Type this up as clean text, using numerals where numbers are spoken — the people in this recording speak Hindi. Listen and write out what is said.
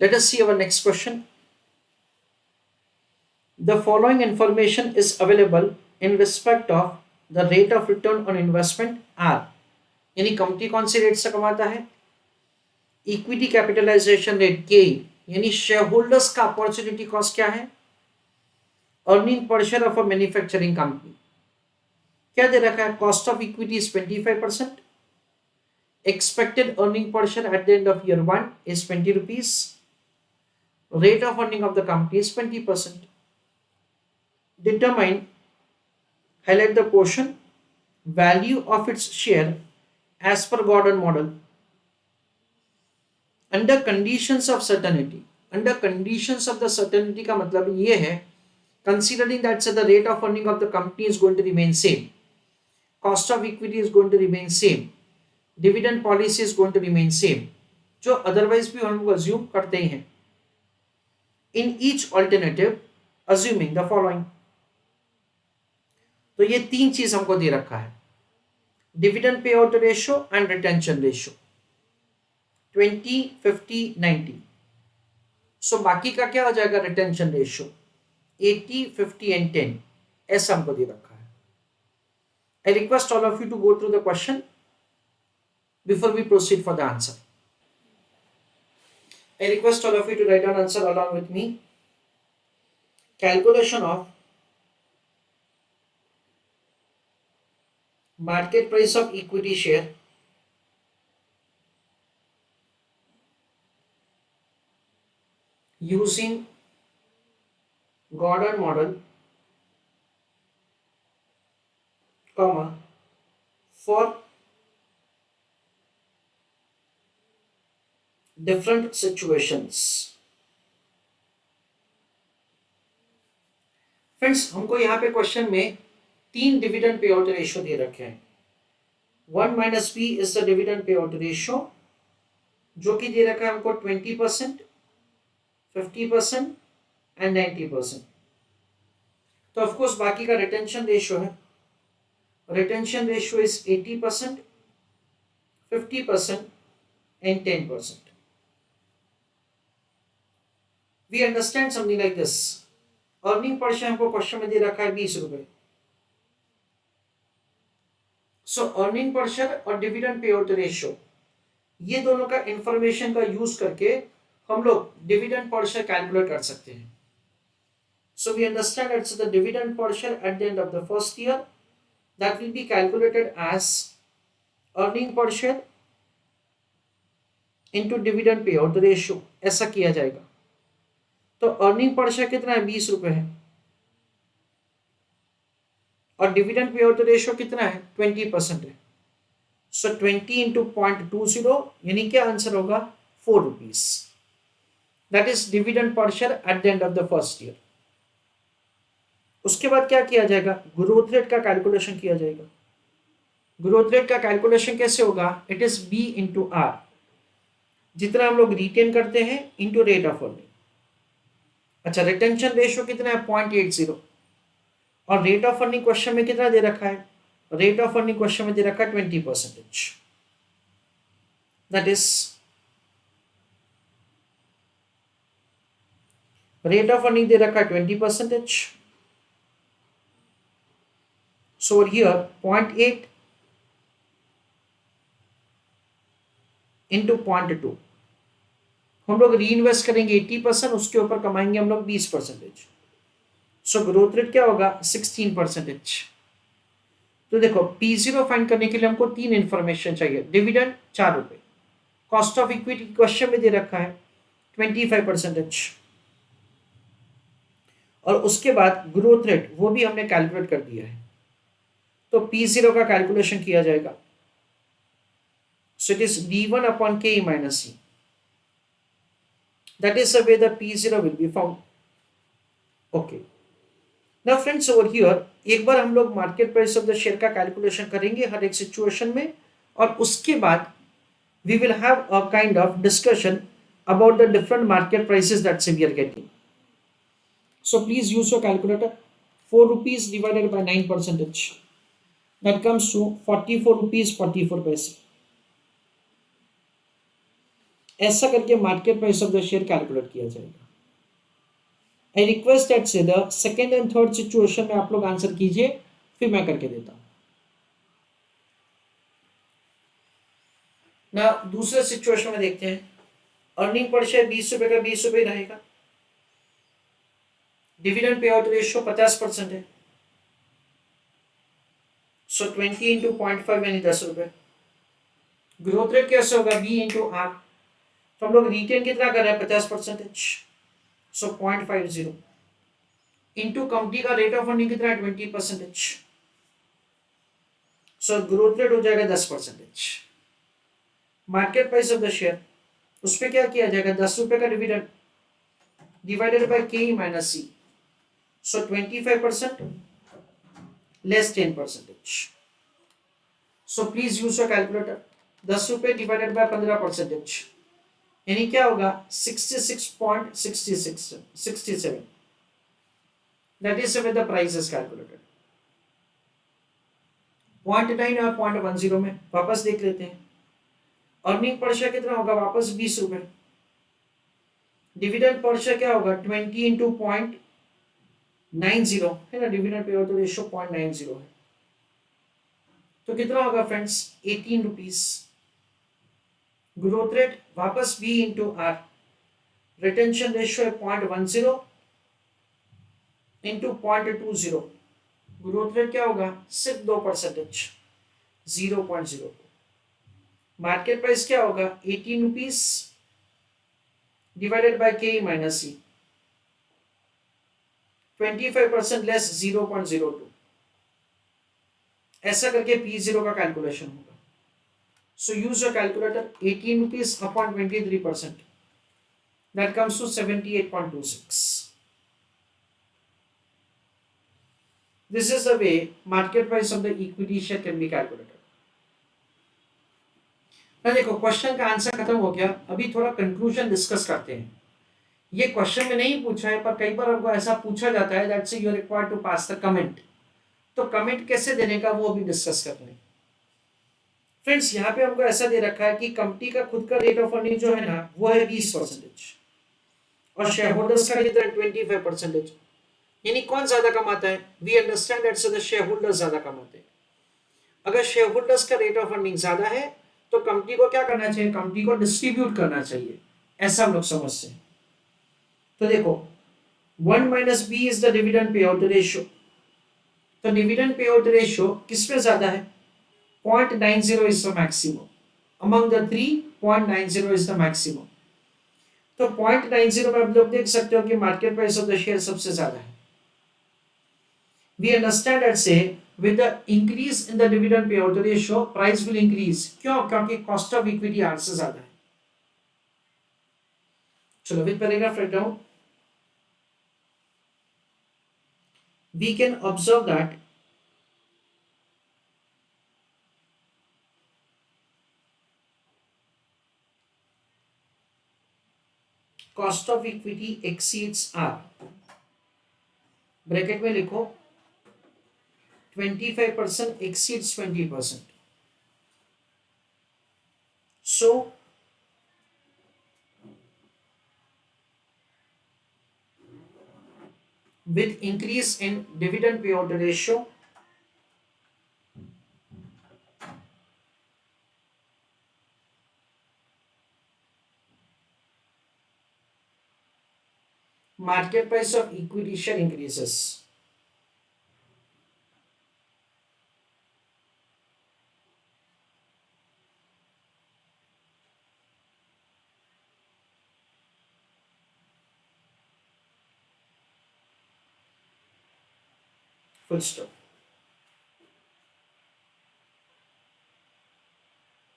Let us see our next question. The following information is available in respect of the rate of return on investment R. यानी कंपनी कौन सी रेट से कमाता है? इक्विटी कैपिटलाइजेशन रेट के, यानी शेयर होल्डर्स का अपॉर्चुनिटी कॉस्ट क्या है? Earning per share of a manufacturing company क्या दे रखा है? Cost of equity is 25%. Expected earning per share at the end of year 1 is 20 rupees. Rate of earning of the company is 20%. Determine, highlight the portion, value of its share as per Gordon model. Under conditions of certainty. Under conditions of the certainty का मतलब ये है, considering that the rate of earning of the company is going to remain same, cost of equity is going to remain same, dividend policy is going to remain same, जो otherwise भी हम लोग assume करते ही हैं. In each alternative, assuming the following. तो ये तीन चीज हमको दे रखा है, डिविडेंड पे out ratio and retention ratio 20, 50, 90. So बाकी का क्या हो जाएगा? Retention ratio 80, 50 and 10. ऐसा हमको दे रखा है. I request all of you to go through the question before we proceed for the answer. I request all of you to write down answer along with me. Calculation of market price of equity share using Gordon model, comma, for different situations. Friends, हमको यहाँ पे क्वेश्चन में तीन डिविडेंड पे आउट रेशियो दे रखे हैं. 1 minus B is the dividend पे आउट रेशियो, जो कि दे रखा है हमको 20%, 50% एंड 90%. तो ऑफकोर्स बाकी का रिटेंशन रेशियो है. Retention ratio is 80%, 50% and 10%. We understand something like this. Earning per share हमको क्वेश्चन में दे रखा है 20 रुपए. सो अर्निंग पर शेयर और डिविडेंड पे आउट रेशियो, ये दोनों का इंफॉर्मेशन का यूज करके हम लोग डिविडेंड पर शेयर कैलकुलेट कर सकते हैं. So we understand that's the dividend per share at the end of the first year that will be calculated as earning per share into dividend पे आउट रेशियो. ऐसा किया जाएगा. तो अर्निंग पर शेयर कितना है? 20 रुपए है. और डिविडेंड पे आउट रेशियो कितना है? 20% है. सो 20 इंटू 0.20, यानी क्या आंसर होगा? 4 rupees. That is dividend per share at the end of the first year. उसके बाद क्या किया जाएगा? ग्रोथ रेट का कैलकुलेशन किया जाएगा. ग्रोथ रेट का कैलकुलेशन कैसे होगा? It is b into r. जितना हम लोग रिटेन करते हैं इंटू रेट ऑफ अर्निंग. अच्छा, रिटेंशन रेशियो कितना है? 0.80. और रेट ऑफ अर्निंग क्वेश्चन में कितना दे रखा है? रेट ऑफ अर्निंग क्वेश्चन में दे रखा है 20%. That is rate of earning दे रखा है 20%. So here 0.8 into 0.2. हम लोग री इन्वेस्ट करेंगे 80%, उसके ऊपर कमाएंगे हम लोग 20%. सो ग्रोथ रेट क्या होगा? 16%. तो देखो, P0 फाइंड करने के लिए हमको तीन इंफॉर्मेशन चाहिए. डिविडेंड 4 रुपए, कॉस्ट ऑफ इक्विटी क्वेश्चन में दे रखा है 25%, और उसके बाद ग्रोथ रेट वो भी हमने कैलकुलेट कर दिया है. तो P0 का कैलकुलेशन किया जाएगा. So it is D1 upon K minus C. That is the way the P0 will be found. Okay. Now friends, over here एक बार हम लोग market price of the share का कैलकुलेशन करेंगे हर एक सिचुएशन में, और उसके बाद we will have a kind of discussion about the different market prices that we are getting. So please use your calculator. 4 rupees divided by 9%. That comes to 44 rupees 44 paise. ऐसा करके market price of the share calculate किया जाएगा। आई रिक्वेस्ट दैट से the second and third situation में आप लोग आंसर कीजिए, फिर मैं करके देता हूं ना। दूसरे सिचुएशन में देखते हैं, अर्निंग पर शेयर 20 रुपए का 20 रुपए रहेगा, डिविडेंड पे आउट रेशियो 50% है, सो 20 इंटू 0.5 यानी 10 रुपए। ग्रोथ रेट कैसे होगा, बी इंटू आर, तो हम लोग रिटेन कितना कर रहे हैं 50%, सो 0.50 इंटू कंपनी का रेट ऑफ अर्निंग कितना है 20%, सो ग्रोथ रेट हो जाएगा 10%। Market price of the share, उस पर क्या किया जाएगा 10 रुपए का dividend divided by K minus C, so 25% less 10%, so please use your calculator. 10 रुपए डिवाइडेड बाय 15%, यानी क्या होगा 66.67, that is with the price is calculated. 0.9 और 0.10 में वापस देख लेते हैं, अर्निंग पर शेयर कितना होगा वापस 20 रुपए, डिविडेंड पर शेयर क्या होगा 20 इंटू 0.90 है ना, डिविडेंड पे आउट रेशियो 0.90 है, तो कितना होगा फ्रेंड्स 18 रुपीज। ग्रोथ रेट वापस B into R, retention ratio है 0.10 इंटू 0.20, ग्रोथ रेट क्या होगा सिर्फ 2%, 0.02। मार्केट प्राइस क्या होगा 18 rupees divided by K minus C, 25% less 0.02, ऐसा करके P0 का कैलकुलेशन होगा। So use your calculator, 18 rupees upon 23%, that comes to 78.26। This is the way market price of the equity share can be calculated. ना देखो क्वेश्चन का आंसर खत्म हो गया, अभी थोड़ा कंक्लूजन डिस्कस करते हैं। ये क्वेश्चन में नहीं पूछा है पर कई बार हमको ऐसा पूछा जाता है that's you are required to pass the comment, तो कमेंट कैसे देने का वो अभी डिस्कस कर रहे हैं। फ्रेंड्स यहाँ पे हमको ऐसा दे रखा है कि कंपनी का खुद का रेट ऑफ अर्निंग जो है ना वो है 20% और शेयर होल्डर्स का कितना 25%, यानी कौन ज्यादा कमाता है, we understand that the share holders ज्यादा कमाते हैं। अगर शेयर होल्डर्स का रेट ऑफ अर्निंग ज्यादा है तो कंपनी को क्या करना चाहिए, कंपनी को डिस्ट्रीब्यूट करना चाहिए, ऐसा हम लोग समझते हैं। तो देखो 1 minus B is the dividend पे आउट रेशियो, तो डिविडेंड पे आउट रेशियो किसमें ज्यादा है 0.90 is the maximum among the three, 0.90 is the maximum, तो 0.90 में आप लोग देख सकते हो कि market price of the share सबसे ज्यादा है। We understand that say with the increase in the dividend payout ratio price will increase, क्यों, क्योंकि cost of equity R से ज्यादा है। चलो with paragraph write down, we can observe that cost of equity exceeds R, bracket में लिखो 25% exceeds 20%, so with increase in dividend payout ratio market price of equity share increases। full stop।